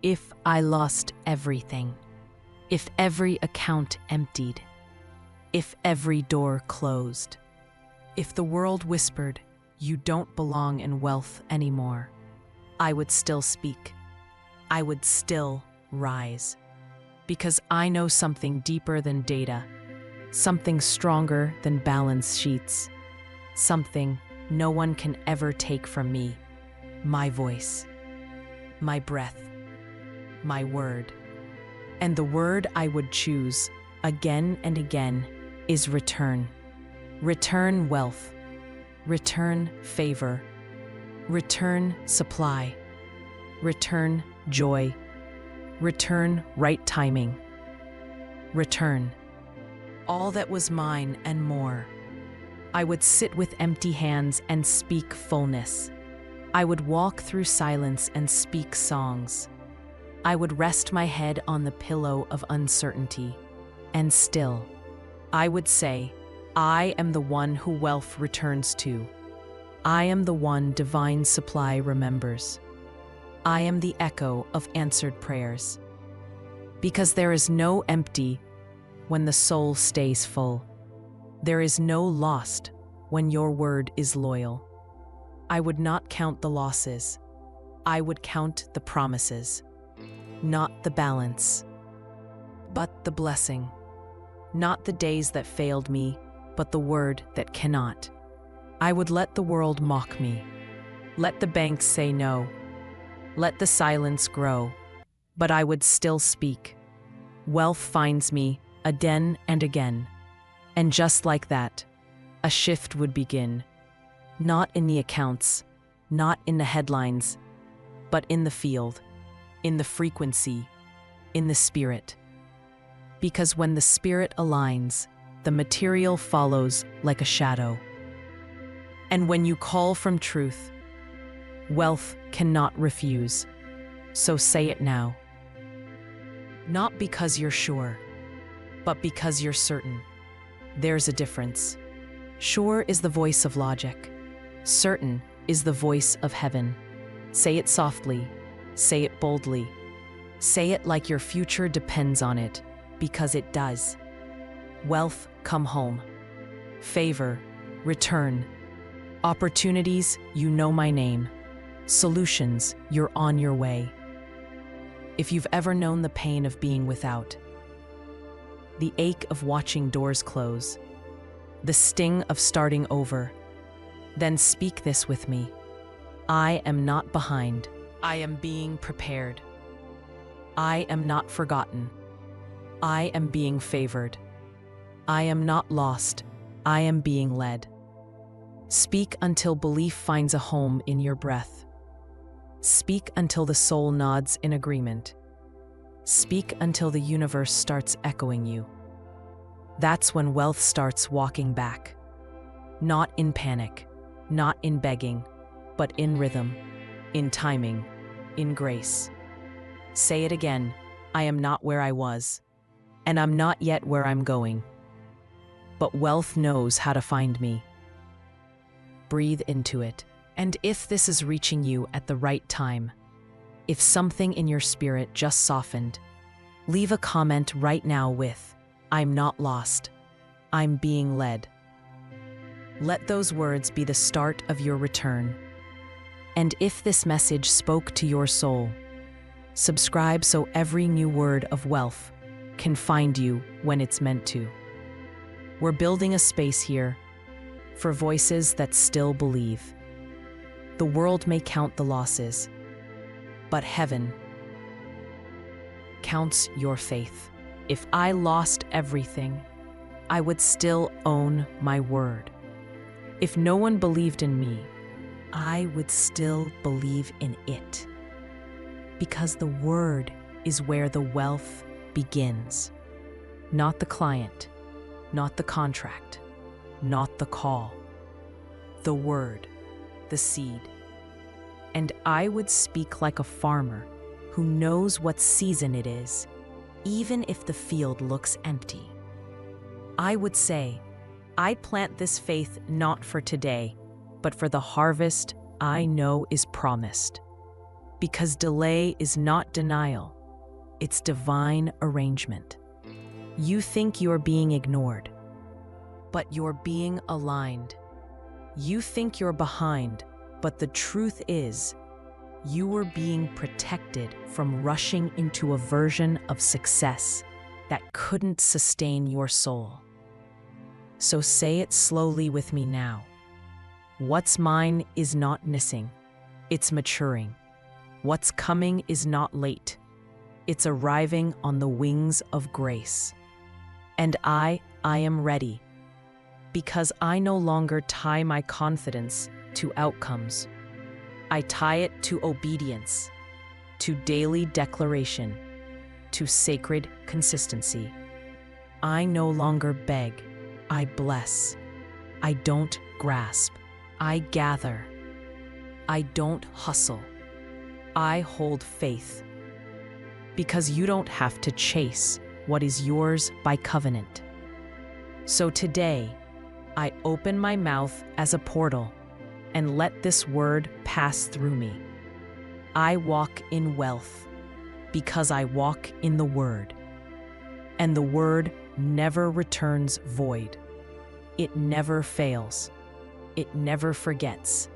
If I lost everything, if every account emptied, if every door closed, if the world whispered, "You don't belong in wealth anymore," I would still speak. I would still rise. Because I know something deeper than data, something stronger than balance sheets, something no one can ever take from me: my voice, my breath, my word. And the word I would choose again and again is return. Return wealth, return favor, return supply, return joy, return right timing, return all that was mine and more. I would sit with empty hands and speak fullness. I would walk through silence and speak songs. I would rest my head on the pillow of uncertainty, and still, I would say, I am the one who wealth returns to. I am the one divine supply remembers. I am the echo of answered prayers. Because there is no empty when the soul stays full. There is no lost when your word is loyal. I would not count the losses. I would count the promises. Not the balance, but the blessing. Not the days that failed me, but the word that cannot. I would let the world mock me. Let the banks say no. Let the silence grow. But I would still speak. Wealth finds me again and again. And just like that, a shift would begin. Not in the accounts, not in the headlines, but in the field, in the frequency, in the spirit. Because when the spirit aligns, the material follows like a shadow. And when you call from truth, wealth cannot refuse. So say it now. Not because you're sure, but because you're certain. There's a difference. Sure is the voice of logic. Certain is the voice of heaven. Say it softly. Say it boldly. Say it like your future depends on it, because it does. Wealth, come home. Favor, return. Opportunities, you know my name. Solutions, you're on your way. If you've ever known the pain of being without, the ache of watching doors close, the sting of starting over, then speak this with me. I am not behind. I am being prepared. I am not forgotten. I am being favored. I am not lost. I am being led. Speak until belief finds a home in your breath. Speak until the soul nods in agreement. Speak until the universe starts echoing you. That's when wealth starts walking back. Not in panic, not in begging, but in rhythm, in timing, in grace. Say it again. I am not where I was, and I'm not yet where I'm going. But wealth knows how to find me. Breathe into it. And if this is reaching you at the right time, if something in your spirit just softened, leave a comment right now with, I'm not lost. I'm being led. Let those words be the start of your return. And if this message spoke to your soul, subscribe so every new word of wealth can find you when it's meant to. We're building a space here for voices that still believe. The world may count the losses, but heaven counts your faith. If I lost everything, I would still own my word. If no one believed in me, I would still believe in it. Because the word is where the wealth begins. Not the client, not the contract, not the call. The word, the seed. And I would speak like a farmer who knows what season it is, even if the field looks empty. I would say, I plant this faith not for today, but for the harvest I know is promised. Because delay is not denial, it's divine arrangement. You think you're being ignored, but you're being aligned. You think you're behind, but the truth is, you were being protected from rushing into a version of success that couldn't sustain your soul. So say it slowly with me now. What's mine is not missing, it's maturing. What's coming is not late, it's arriving on the wings of grace. And I am ready, because I no longer tie my confidence to outcomes. I tie it to obedience, to daily declaration, to sacred consistency. I no longer beg, I bless. I don't grasp, I gather. I don't hustle, I hold faith. Because you don't have to chase what is yours by covenant. So today, I open my mouth as a portal and let this word pass through me. I walk in wealth because I walk in the word. And the word never returns void. It never fails. It never forgets.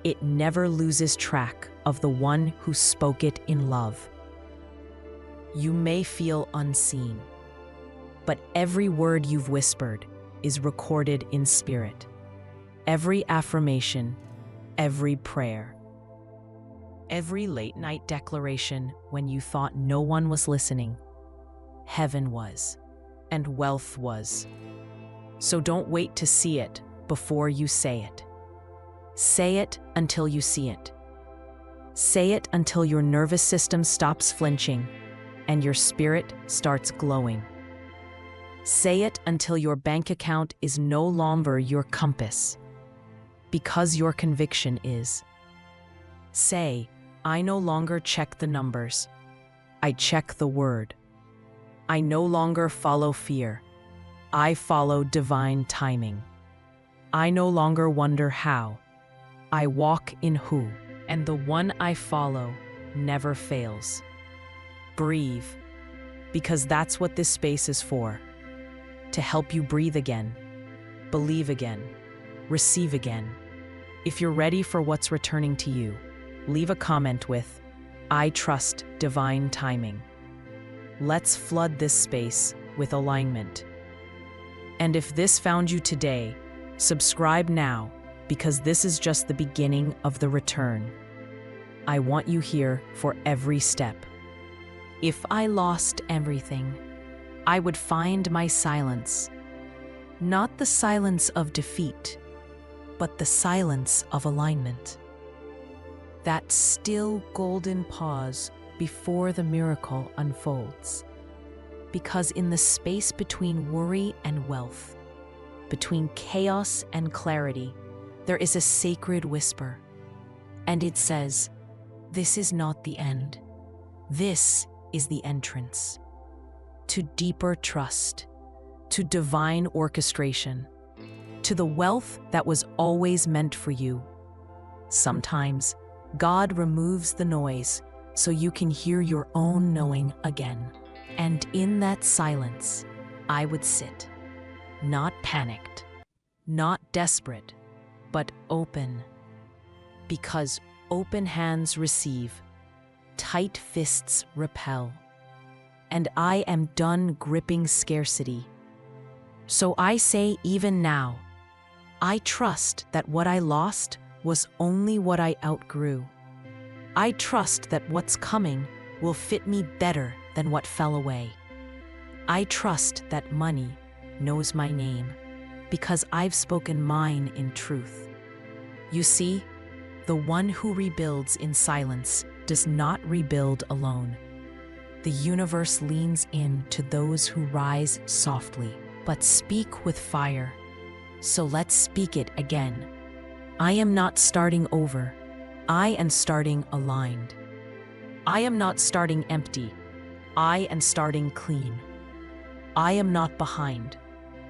It never loses track of the one who spoke it in love. You may feel unseen, but every word you've whispered is recorded in spirit. Every affirmation, every prayer, every late-night declaration when you thought no one was listening, heaven was, and wealth was. So don't wait to see it before you say it. Say it until you see it. Say it until your nervous system stops flinching and your spirit starts glowing. Say it until your bank account is no longer your compass, because your conviction is. Say, I no longer check the numbers. I check the word. I no longer follow fear. I follow divine timing. I no longer wonder how. I walk in who, and the one I follow never fails. Breathe, because that's what this space is for. To help you breathe again, believe again, receive again. If you're ready for what's returning to you, leave a comment with, I trust divine timing. Let's flood this space with alignment. And if this found you today, subscribe now, because this is just the beginning of the return. I want you here for every step. If I lost everything, I would find my silence. Not the silence of defeat, but the silence of alignment. That still golden pause before the miracle unfolds. Because in the space between worry and wealth, between chaos and clarity, there is a sacred whisper. And it says, this is not the end. This is the entrance. To deeper trust, to divine orchestration, to the wealth that was always meant for you. Sometimes, God removes the noise so you can hear your own knowing again. And in that silence, I would sit, not panicked, not desperate, but open. Because open hands receive, tight fists repel. And I am done gripping scarcity. So I say even now, I trust that what I lost was only what I outgrew. I trust that what's coming will fit me better than what fell away. I trust that money knows my name because I've spoken mine in truth. You see, the one who rebuilds in silence does not rebuild alone. The universe leans in to those who rise softly, but speak with fire. So let's speak it again. I am not starting over. I am starting aligned. I am not starting empty. I am starting clean. I am not behind.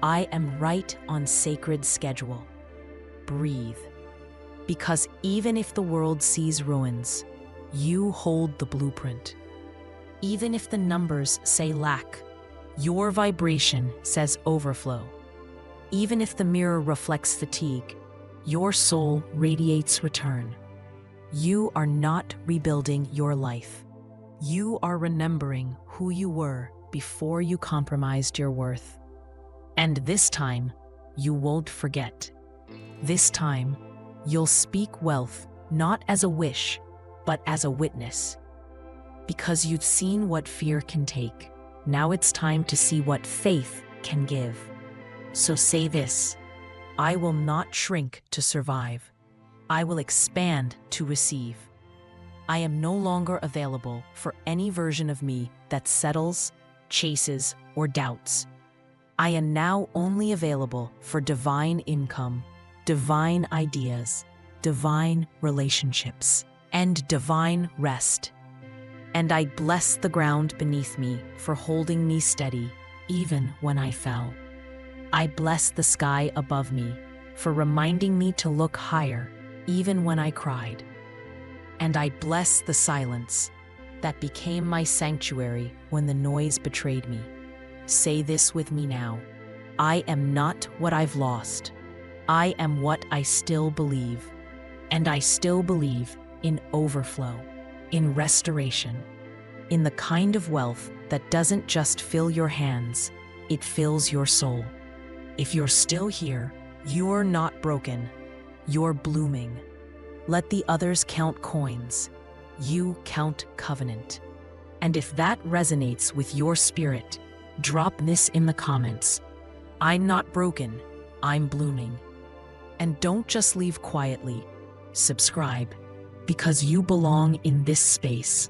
I am right on sacred schedule. Breathe. Because even if the world sees ruins, You hold the blueprint. Even if the numbers say lack, your vibration says overflow. Even if the mirror reflects fatigue, your soul radiates return. You are not rebuilding your life. You are remembering who you were before you compromised your worth. And this time, you won't forget. This time, you'll speak wealth not as a wish, but as a witness. Because you've seen what fear can take, now it's time to see what faith can give. So say this: I will not shrink to survive. I will expand to receive. I am no longer available for any version of me that settles, chases, or doubts. I am now only available for divine income, divine ideas, divine relationships, and divine rest. And I bless the ground beneath me for holding me steady even when I fell. I bless the sky above me for reminding me to look higher even when I cried. And I bless the silence that became my sanctuary when the noise betrayed me. Say this with me now: I am not what I've lost. I am what I still believe. And I still believe in overflow, in restoration, in the kind of wealth that doesn't just fill your hands, it fills your soul. If you're still here, you're not broken. You're blooming. Let the others count coins. You count covenant. And if that resonates with your spirit, drop this in the comments. I'm not broken. I'm blooming. And don't just leave quietly. Subscribe, because you belong in this space.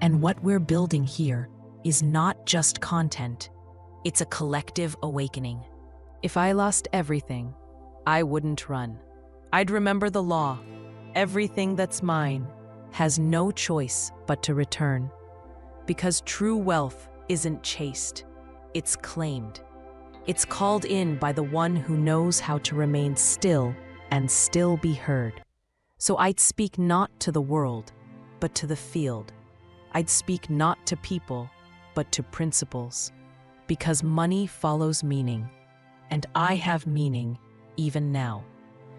And what we're building here is not just content. It's a collective awakening. If I lost everything, I wouldn't run. I'd remember the law. Everything that's mine has no choice but to return. Because true wealth isn't chased, it's claimed. It's called in by the one who knows how to remain still and still be heard. So I'd speak not to the world, but to the field. I'd speak not to people, but to principles. Because money follows meaning, and I have meaning even now.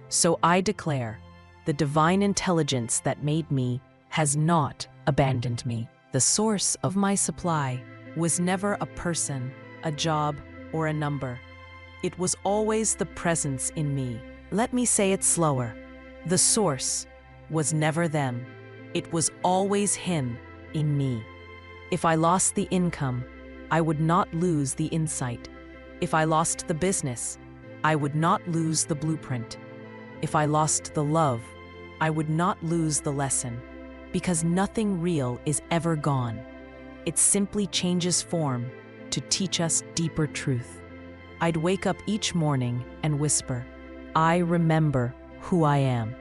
So I declare, the divine intelligence that made me has not abandoned me. The source of my supply was never a person, a job, or a number. It was always the presence in me. Let me say it slower. The source was never them. It was always him in me. If I lost the income, I would not lose the insight. If I lost the business, I would not lose the blueprint. If I lost the love, I would not lose the lesson. Because nothing real is ever gone. It simply changes form to teach us deeper truth. I'd wake up each morning and whisper, I remember who I am.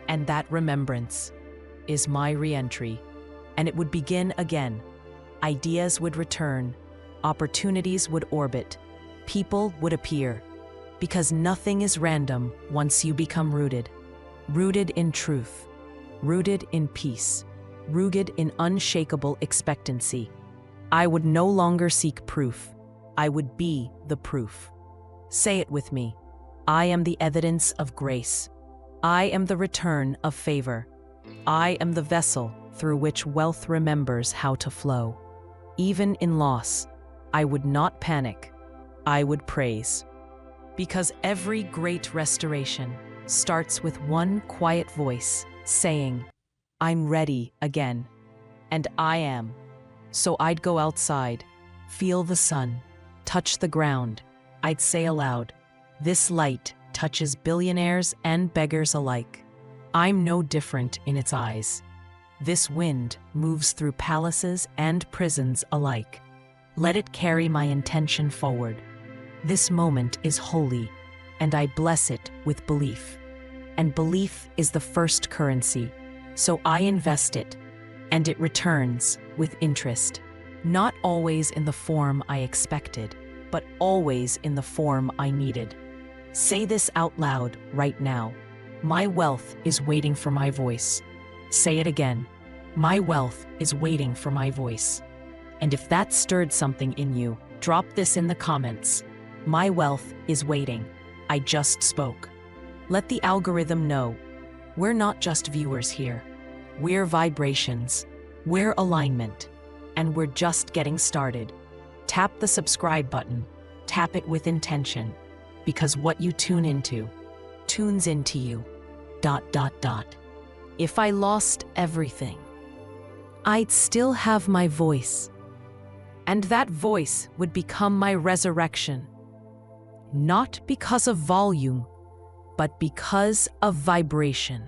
And that remembrance is my re-entry. And it would begin again. Ideas would return. Opportunities would orbit. People would appear. Because nothing is random once you become rooted. Rooted in truth. Rooted in peace. Rooted in unshakable expectancy. I would no longer seek proof. I would be the proof. Say it with me. I am the evidence of grace. I am the return of favor. I am the vessel through which wealth remembers how to flow. Even in loss, I would not panic. I would praise. Because every great restoration starts with one quiet voice saying, I'm ready again. And I am. So I'd go outside, feel the sun, touch the ground. I'd say aloud, this light touches billionaires and beggars alike. I'm no different in its eyes. This wind moves through palaces and prisons alike. Let it carry my intention forward. This moment is holy, and I bless it with belief. And belief is the first currency, so I invest it, and it returns with interest. Not always in the form I expected, but always in the form I needed. Say this out loud right now. My wealth is waiting for my voice. Say it again. My wealth is waiting for my voice. And if that stirred something in you, drop this in the comments. My wealth is waiting. I just spoke. Let the algorithm know. We're not just viewers here. We're vibrations. We're alignment. And we're just getting started. Tap the subscribe button. Tap it with intention. Because what you tune into, tunes into you. ... If I lost everything, I'd still have my voice. And that voice would become my resurrection. Not because of volume, but because of vibration.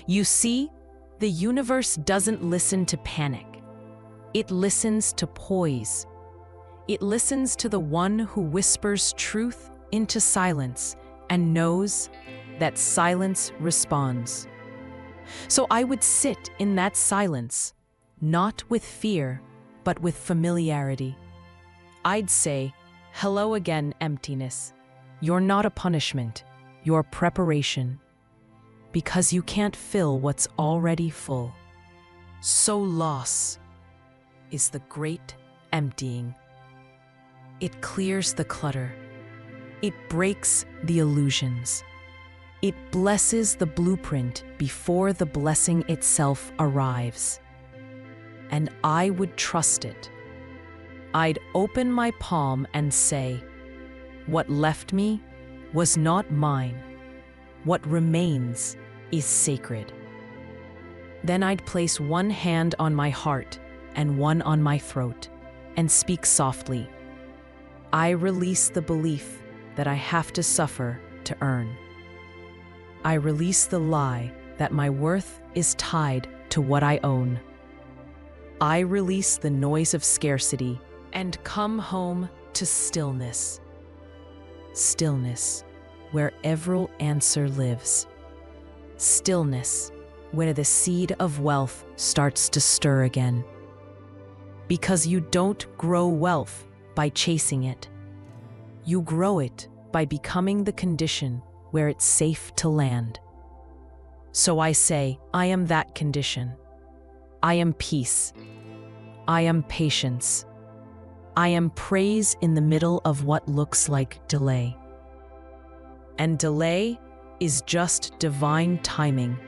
You see, the universe doesn't listen to panic. It listens to poise. It listens to the one who whispers truth into silence and knows that silence responds. So I would sit in that silence, not with fear, but with familiarity. I'd say, "Hello again, emptiness. You're not a punishment, you're preparation. Because you can't fill what's already full." So loss is the great emptying. It clears the clutter. It breaks the illusions. It blesses the blueprint before the blessing itself arrives. And I would trust it. I'd open my palm and say, "What left me was not mine. What remains is sacred." Then I'd place one hand on my heart and one on my throat and speak softly. I release the belief that I have to suffer to earn. I release the lie that my worth is tied to what I own. I release the noise of scarcity and come home to stillness. Stillness, where every answer lives. Stillness, where the seed of wealth starts to stir again. Because you don't grow wealth by chasing it. You grow it by becoming the condition where it's safe to land. So I say, I am that condition. I am peace. I am patience. I am praise in the middle of what looks like delay. And delay is just divine timing,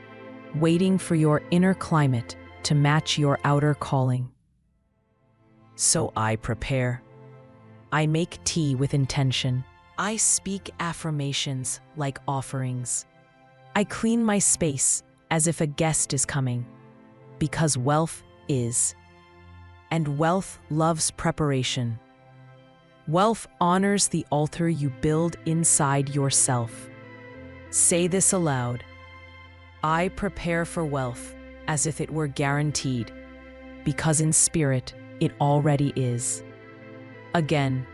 waiting for your inner climate to match your outer calling. So I prepare. I make tea with intention. I speak affirmations like offerings. I clean my space as if a guest is coming, because wealth is. And wealth loves preparation. Wealth honors the altar you build inside yourself. Say this aloud. I prepare for wealth as if it were guaranteed, because in spirit it already is. Again,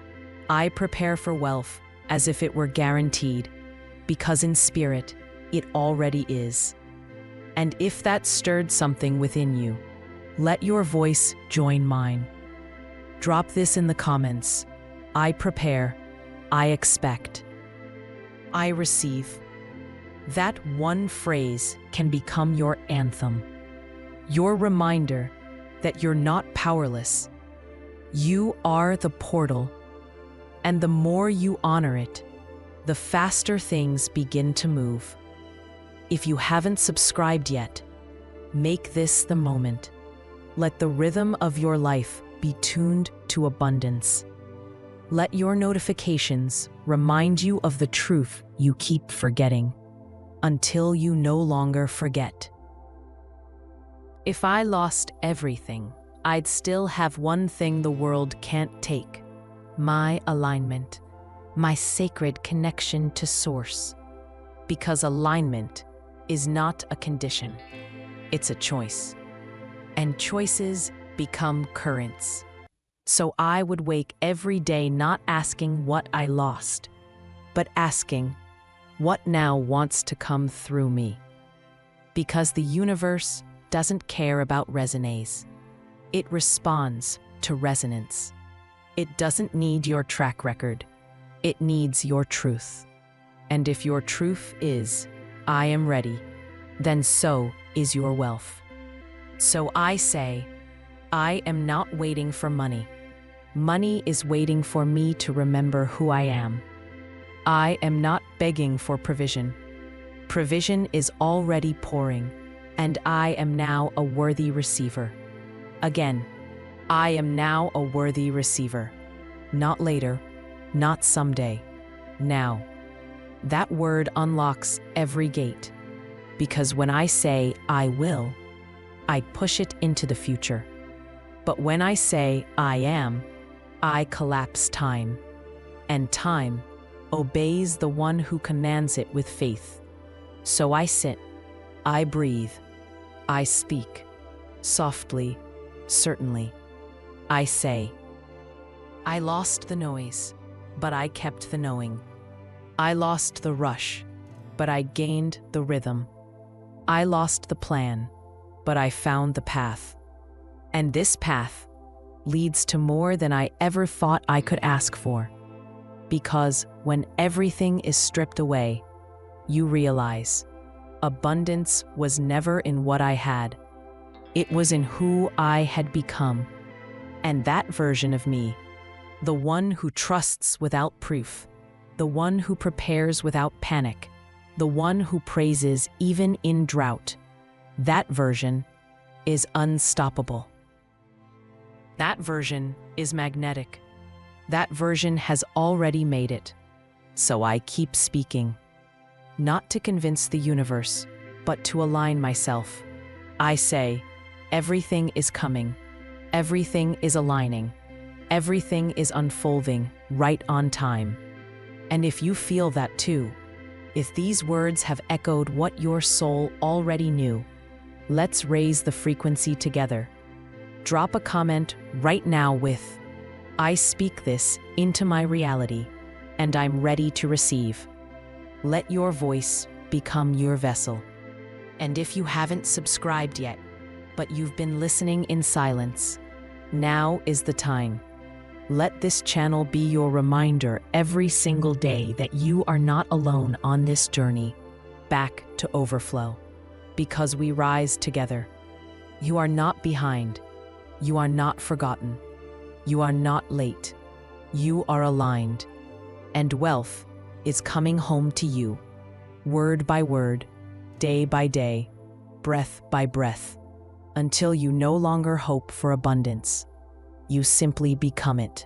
I prepare for wealth as if it were guaranteed, because in spirit it already is. And if that stirred something within you, let your voice join mine. Drop this in the comments. I prepare, I expect, I receive. That one phrase can become your anthem, your reminder that you're not powerless. You are the portal, and the more you honor it, the faster things begin to move. If you haven't subscribed yet, make this the moment. Let the rhythm of your life be tuned to abundance. Let your notifications remind you of the truth you keep forgetting, until you no longer forget. If I lost everything, I'd still have one thing the world can't take: my alignment, my sacred connection to Source. Because alignment is not a condition, it's a choice. And choices become currents. So I would wake every day not asking what I lost, but asking, what now wants to come through me? Because the universe doesn't care about resonance. It responds to resonance. It doesn't need your track record. It needs your truth. And if your truth is, I am ready, then so is your wealth. So I say, I am not waiting for money. Money is waiting for me to remember who I am. I am not begging for provision. Provision is already pouring, and I am now a worthy receiver. Again, I am now a worthy receiver. Not later, not someday, now. That word unlocks every gate, because when I say I will, I push it into the future. But when I say I am, I collapse time, and time obeys the one who commands it with faith. So I sit, I breathe, I speak, softly, certainly. I say, I lost the noise, but I kept the knowing. I lost the rush, but I gained the rhythm. I lost the plan, but I found the path. And this path leads to more than I ever thought I could ask for. Because when everything is stripped away, you realize abundance was never in what I had. It was in who I had become. And that version of me, the one who trusts without proof, the one who prepares without panic, the one who praises even in drought, that version is unstoppable. That version is magnetic. That version has already made it. So I keep speaking, not to convince the universe, but to align myself. I say, everything is coming. Everything is aligning. Everything is unfolding right on time. And if you feel that too, if these words have echoed what your soul already knew, let's raise the frequency together. Drop a comment right now with, I speak this into my reality, and I'm ready to receive. Let your voice become your vessel. And if you haven't subscribed yet, but you've been listening in silence, now is the time. Let this channel be your reminder every single day that you are not alone on this journey back to overflow, because we rise together. You are not behind. You are not forgotten. You are not late. You are aligned. And wealth is coming home to you, word by word, day by day, breath by breath, until you no longer hope for abundance. You simply become it.